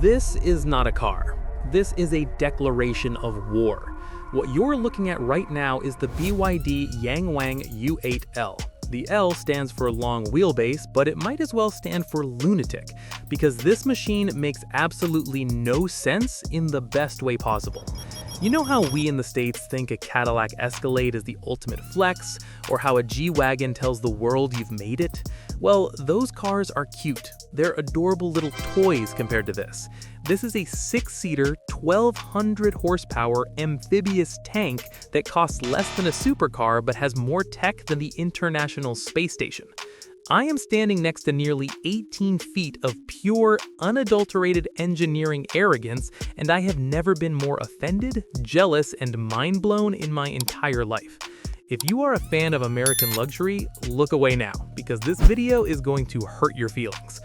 This is not a car. This is a declaration of war. What you're looking at right now is the BYD Yangwang U8L. The L stands for long wheelbase, but it might as well stand for lunatic, because this machine makes absolutely no sense in the best way possible. You know how we in the States think a Cadillac Escalade is the ultimate flex, or how a G-Wagon tells the world you've made it? Well, those cars are cute. They're adorable little toys compared to this. This is a 6-seater, 1,200 horsepower amphibious tank that costs less than a supercar but has more tech than the International Space Station. I am standing next to nearly 18 feet of pure, unadulterated engineering arrogance, and I have never been more offended, jealous, and mind-blown in my entire life. If you are a fan of American luxury, look away now, because this video is going to hurt your feelings.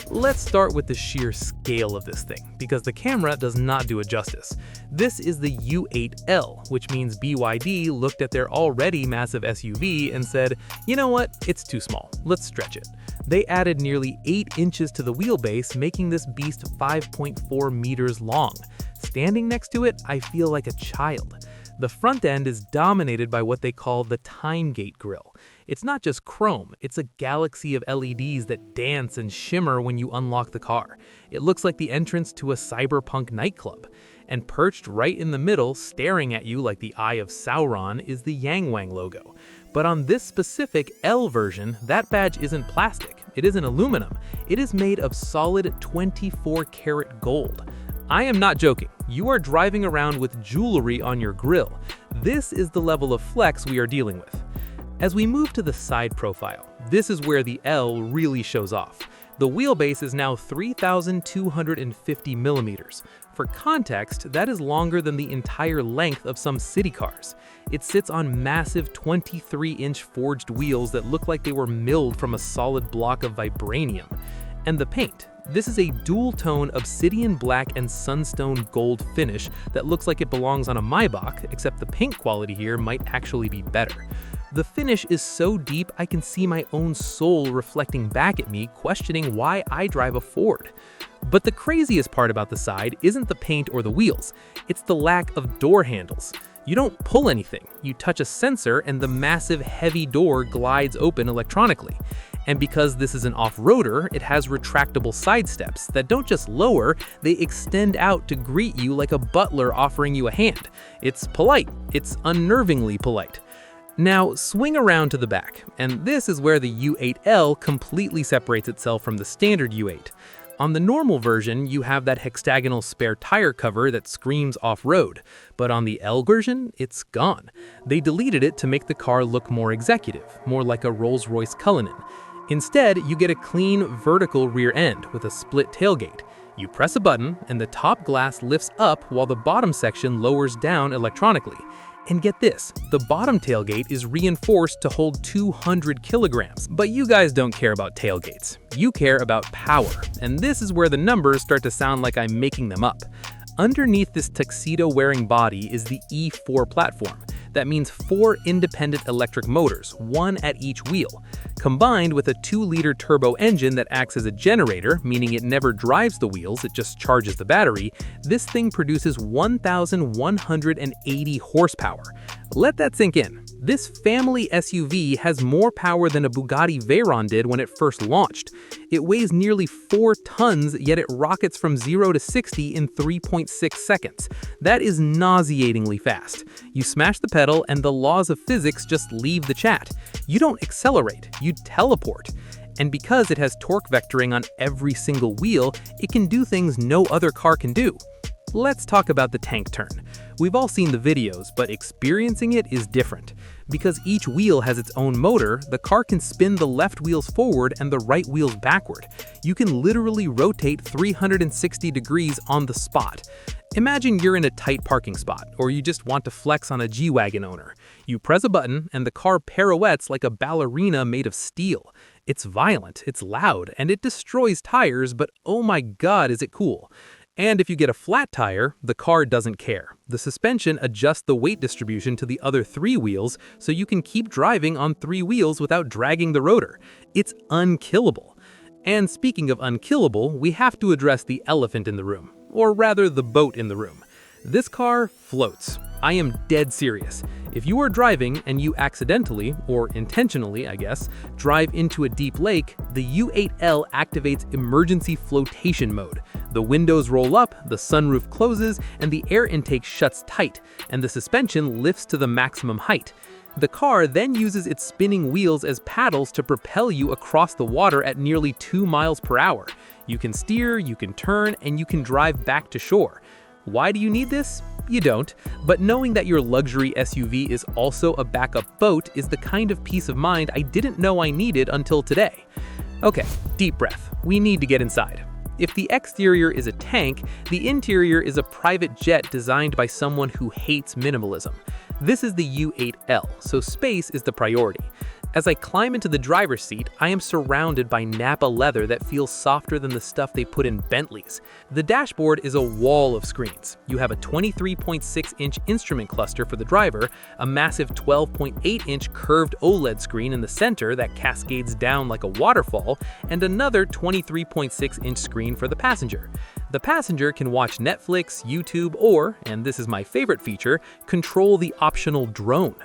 Let's start with the sheer scale of this thing, because the camera does not do it justice. This is the U8L, which means BYD looked at their already massive SUV and said, you know what, it's too small, let's stretch it. They added nearly 8 inches to the wheelbase, making this beast 5.4 meters long. Standing next to it, I feel like a child. The front end is dominated by what they call the time gate grille. It's not just chrome, it's a galaxy of LEDs that dance and shimmer when you unlock the car. It looks like the entrance to a cyberpunk nightclub. And perched right in the middle, staring at you like the Eye of Sauron, is the Yangwang logo. But on this specific L version, that badge isn't plastic, it isn't aluminum, it is made of solid 24-karat gold. I am not joking. You are driving around with jewelry on your grille. This is the level of flex we are dealing with. As we move to the side profile, this is where the L really shows off. The wheelbase is now 3,250 millimeters. For context, that is longer than the entire length of some city cars. It sits on massive 23-inch forged wheels that look like they were milled from a solid block of vibranium. And the paint. This is a dual-tone obsidian black and sunstone gold finish that looks like it belongs on a Maybach, except the paint quality here might actually be better. The finish is so deep I can see my own soul reflecting back at me, questioning why I drive a Ford. But the craziest part about the side isn't the paint or the wheels, it's the lack of door handles. You don't pull anything, you touch a sensor and the massive heavy door glides open electronically. And because this is an off-roader, it has retractable side steps that don't just lower, they extend out to greet you like a butler offering you a hand. It's polite, it's unnervingly polite. Now swing around to the back, and this is where the U8L completely separates itself from the standard U8. On the normal version, you have that hexagonal spare tire cover that screams off-road, but on the L version, it's gone. They deleted it to make the car look more executive, more like a Rolls-Royce Cullinan. Instead, you get a clean vertical rear end with a split tailgate. You press a button, and the top glass lifts up while the bottom section lowers down electronically. And get this, the bottom tailgate is reinforced to hold 200 kilograms. But you guys don't care about tailgates. You care about power, and this is where the numbers start to sound like I'm making them up. Underneath this tuxedo-wearing body is the E4 platform. That means 4 independent electric motors, one at each wheel. Combined with a 2-liter turbo engine that acts as a generator, meaning it never drives the wheels, it just charges the battery, this thing produces 1,180 horsepower. Let that sink in. This family SUV has more power than a Bugatti Veyron did when it first launched. It weighs nearly 4 tons, yet it rockets from 0 to 60 in 3.6 seconds. That is nauseatingly fast. You smash the pedal and the laws of physics just leave the chat. You don't accelerate, you teleport. And because it has torque vectoring on every single wheel, it can do things no other car can do. Let's talk about the tank turn. We've all seen the videos, but experiencing it is different. Because each wheel has its own motor, the car can spin the left wheels forward and the right wheels backward. You can literally rotate 360 degrees on the spot. Imagine you're in a tight parking spot, or you just want to flex on a G-Wagon owner. You press a button and the car pirouettes like a ballerina made of steel. It's violent, it's loud, and it destroys tires, but oh my god is it cool. And if you get a flat tire, the car doesn't care. The suspension adjusts the weight distribution to the other 3 wheels, so you can keep driving on 3 wheels without dragging the rotor. It's unkillable. And speaking of unkillable, we have to address the elephant in the room, or rather the boat in the room. This car floats. I am dead serious. If you are driving and you accidentally, or intentionally I guess, drive into a deep lake, the U8L activates emergency flotation mode. The windows roll up, the sunroof closes, and the air intake shuts tight, and the suspension lifts to the maximum height. The car then uses its spinning wheels as paddles to propel you across the water at nearly 2 miles per hour. You can steer, you can turn, and you can drive back to shore. Why do you need this? You don't, but knowing that your luxury SUV is also a backup boat is the kind of peace of mind I didn't know I needed until today. Okay, deep breath. We need to get inside. If the exterior is a tank, the interior is a private jet designed by someone who hates minimalism. This is the U8L, so space is the priority. As I climb into the driver's seat, I am surrounded by Napa leather that feels softer than the stuff they put in Bentleys. The dashboard is a wall of screens. You have a 23.6-inch instrument cluster for the driver, a massive 12.8-inch curved OLED screen in the center that cascades down like a waterfall, and another 23.6-inch screen for the passenger. The passenger can watch Netflix, YouTube, or, and this is my favorite feature, control the optional drone.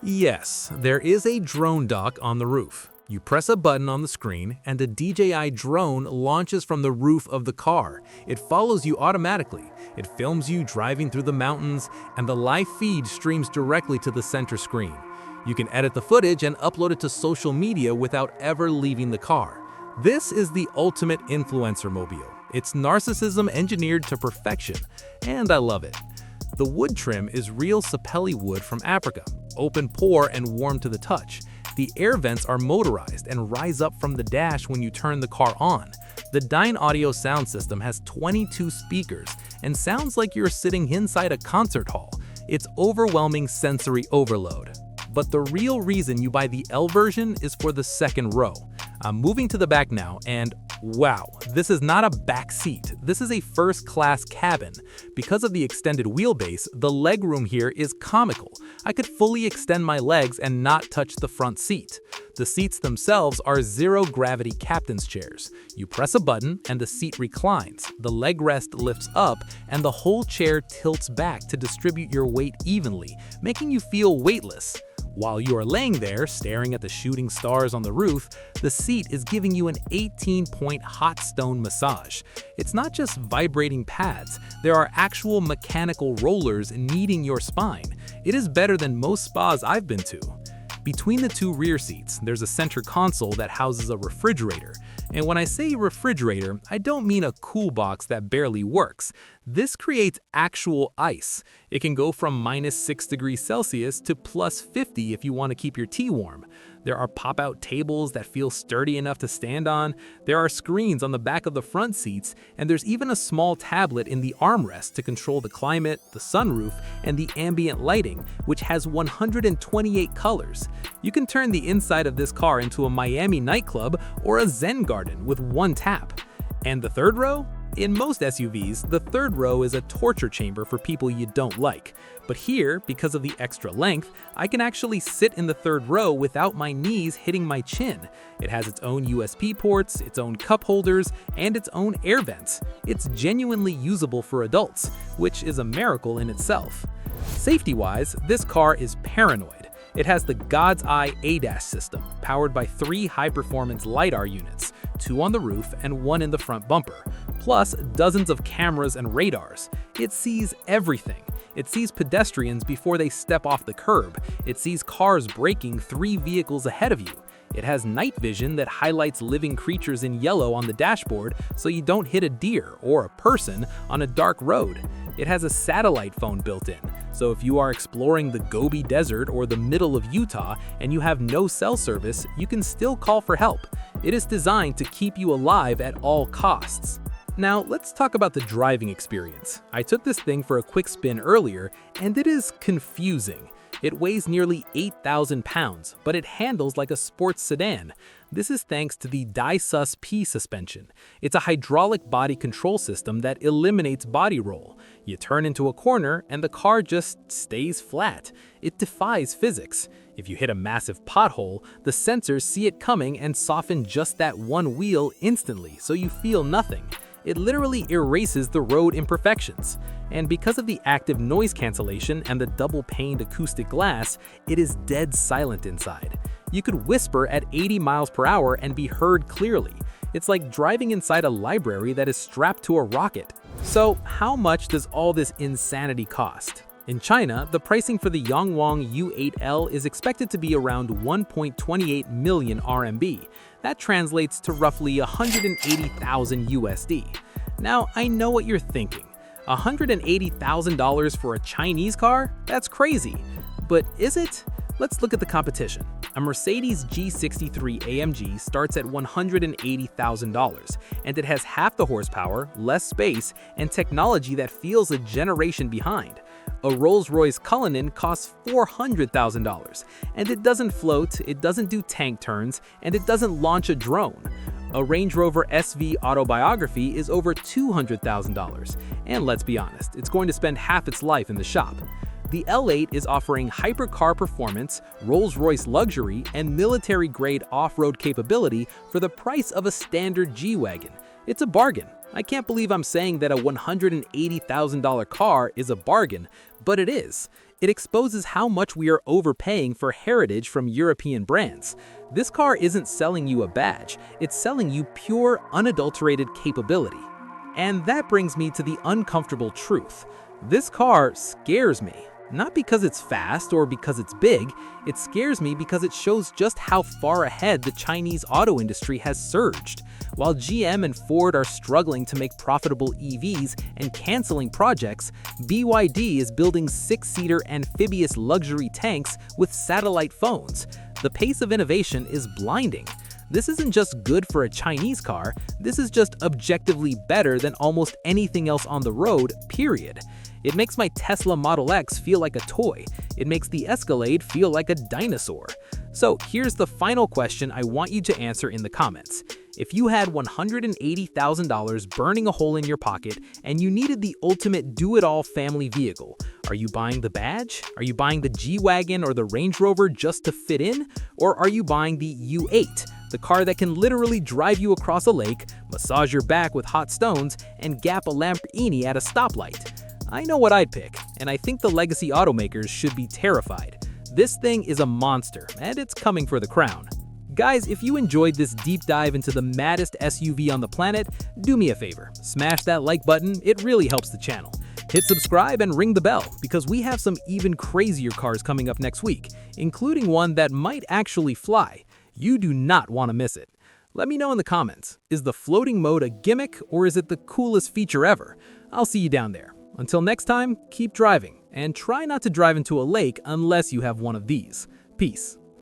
Yes, there is a drone dock on the roof. You press a button on the screen and a DJI drone launches from the roof of the car. It follows you automatically. It films you driving through the mountains, and the live feed streams directly to the center screen. You can edit the footage and upload it to social media without ever leaving the car. This is the ultimate influencer mobile. It's narcissism engineered to perfection, and I love it. The wood trim is real sapelli wood from Africa, open pore and warm to the touch. The air vents are motorized and rise up from the dash when you turn the car on. The Dyne Audio sound system has 22 speakers and sounds like you're sitting inside a concert hall. It's overwhelming sensory overload. But the real reason you buy the L version is for the second row. I'm moving to the back now, and wow, this is not a back seat. This is a first-class cabin. Because of the extended wheelbase, the legroom here is comical. I could fully extend my legs and not touch the front seat. The seats themselves are zero-gravity captain's chairs. You press a button and the seat reclines, the leg rest lifts up, and the whole chair tilts back to distribute your weight evenly, making you feel weightless. While you are laying there, staring at the shooting stars on the roof, the seat is giving you an 18-point hot stone massage. It's not just vibrating pads, there are actual mechanical rollers kneading your spine. It is better than most spas I've been to. Between the two rear seats, there's a center console that houses a refrigerator. And when I say refrigerator, I don't mean a cool box that barely works. This creates actual ice. It can go from -6 degrees Celsius to +50 if you want to keep your tea warm. There are pop-out tables that feel sturdy enough to stand on. There are screens on the back of the front seats, and there's even a small tablet in the armrest to control the climate, the sunroof, and the ambient lighting, which has 128 colors. You can turn the inside of this car into a Miami nightclub or a Zen garden with one tap. And the third row? In most SUVs, the third row is a torture chamber for people you don't like. But here, because of the extra length, I can actually sit in the third row without my knees hitting my chin. It has its own USB ports, its own cup holders, and its own air vents. It's genuinely usable for adults, which is a miracle in itself. Safety-wise, this car is paranoid. It has the God's Eye ADAS system, powered by 3 high-performance LiDAR units, 2 on the roof and 1 in the front bumper, plus dozens of cameras and radars. It sees everything. It sees pedestrians before they step off the curb. It sees cars braking 3 vehicles ahead of you. It has night vision that highlights living creatures in yellow on the dashboard so you don't hit a deer or a person on a dark road. It has a satellite phone built in, so if you are exploring the Gobi Desert or the middle of Utah and you have no cell service, you can still call for help. It is designed to keep you alive at all costs. Now, let's talk about the driving experience. I took this thing for a quick spin earlier, and it is confusing. It weighs nearly 8,000 pounds, but it handles like a sports sedan. This is thanks to the DiSus-P suspension. It's a hydraulic body control system that eliminates body roll. You turn into a corner and the car just stays flat. It defies physics. If you hit a massive pothole, the sensors see it coming and soften just that one wheel instantly, so you feel nothing. It literally erases the road imperfections. And because of the active noise cancellation and the double-paned acoustic glass, it is dead silent inside. You could whisper at 80 miles per hour and be heard clearly. It's like driving inside a library that is strapped to a rocket. So, how much does all this insanity cost? In China, the pricing for the Yangwang U8L is expected to be around 1.28 million RMB. That translates to roughly 180,000 USD. Now, I know what you're thinking. $180,000 for a Chinese car? That's crazy. But is it? Let's look at the competition. A Mercedes G63 AMG starts at $180,000, and it has half the horsepower, less space, and technology that feels a generation behind. A Rolls-Royce Cullinan costs $400,000, and it doesn't float, it doesn't do tank turns, and it doesn't launch a drone. A Range Rover SV Autobiography is over $200,000, and let's be honest, it's going to spend half its life in the shop. The L8 is offering hypercar performance, Rolls-Royce luxury, and military-grade off-road capability for the price of a standard G-Wagon. It's a bargain. I can't believe I'm saying that a $180,000 car is a bargain, but it is. It exposes how much we are overpaying for heritage from European brands. This car isn't selling you a badge, it's selling you pure, unadulterated capability. And that brings me to the uncomfortable truth. This car scares me. Not because it's fast or because it's big, it scares me because it shows just how far ahead the Chinese auto industry has surged. While GM and Ford are struggling to make profitable EVs and canceling projects, BYD is building 6-seater amphibious luxury tanks with satellite phones. The pace of innovation is blinding. This isn't just good for a Chinese car, this is just objectively better than almost anything else on the road, period. It makes my Tesla Model X feel like a toy. It makes the Escalade feel like a dinosaur. So here's the final question I want you to answer in the comments. If you had $180,000 burning a hole in your pocket and you needed the ultimate do-it-all family vehicle, are you buying the badge? Are you buying the G-Wagon or the Range Rover just to fit in? Or are you buying the U8, the car that can literally drive you across a lake, massage your back with hot stones, and gap a Lamborghini at a stoplight? I know what I'd pick, and I think the legacy automakers should be terrified. This thing is a monster, and it's coming for the crown. Guys, if you enjoyed this deep dive into the maddest SUV on the planet, do me a favor, smash that like button, it really helps the channel. Hit subscribe and ring the bell, because we have some even crazier cars coming up next week, including one that might actually fly. You do not want to miss it. Let me know in the comments, is the floating mode a gimmick or is it the coolest feature ever? I'll see you down there. Until next time, keep driving, and try not to drive into a lake unless you have one of these. Peace.